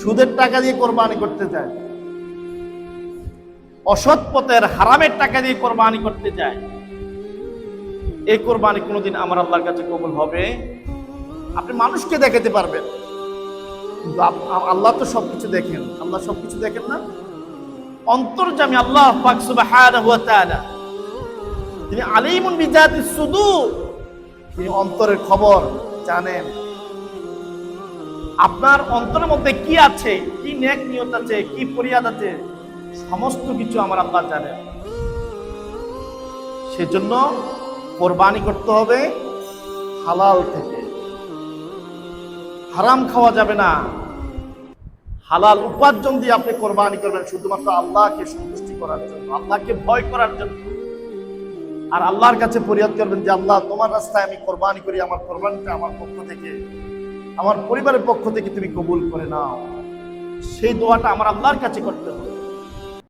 সুদের টাকা দিয়ে কোরবানি করতে যায়, অসৎ পথের হারামের টাকা দিয়ে কোরবানি করতে যায়, এই কোরবানি কোনোদিন আমার আল্লাহর কাছে কবুল হবে? আপনি মানুষকে দেখাতে পারবেন, কিন্তু আল্লাহ তো সবকিছু দেখেন। আল্লাহ সবকিছু দেখেন না? অন্তর্যামী আল্লাহ পাক সুবহানাহু ওয়া তাআলা, তিনি আলিমুন বিজাতিস সুদূর, তিনি অন্তরের খবর জানেন। আপনার অন্তরের মধ্যে কি আছে, কি নেক নিয়ত আছে, কি ফরিয়াদ আছে, সমস্ত কিছু আমার আল্লাহ জানেন। সেজন্য কোরবানি করতে হবে হালাল থেকে, হারাম খাওয়া যাবে না। হালাল উপার্জন দিয়ে আপনি কোরবানি করবেন শুধুমাত্র আল্লাহকে সন্তুষ্টি করার জন্য, আল্লাহকে ভয় করার জন্য। আর আল্লাহর কাছে ফরিয়াদ করবেন যে আল্লাহ, তোমার রাস্তায় আমি কোরবানি করি, আমার কোরবানিটা আমার পক্ষ থেকে, আমার পরিবারের পক্ষ থেকে তুমি কবুল করে নাও। সেই দোয়াটা আমার আল্লাহর কাছে করতে হবে।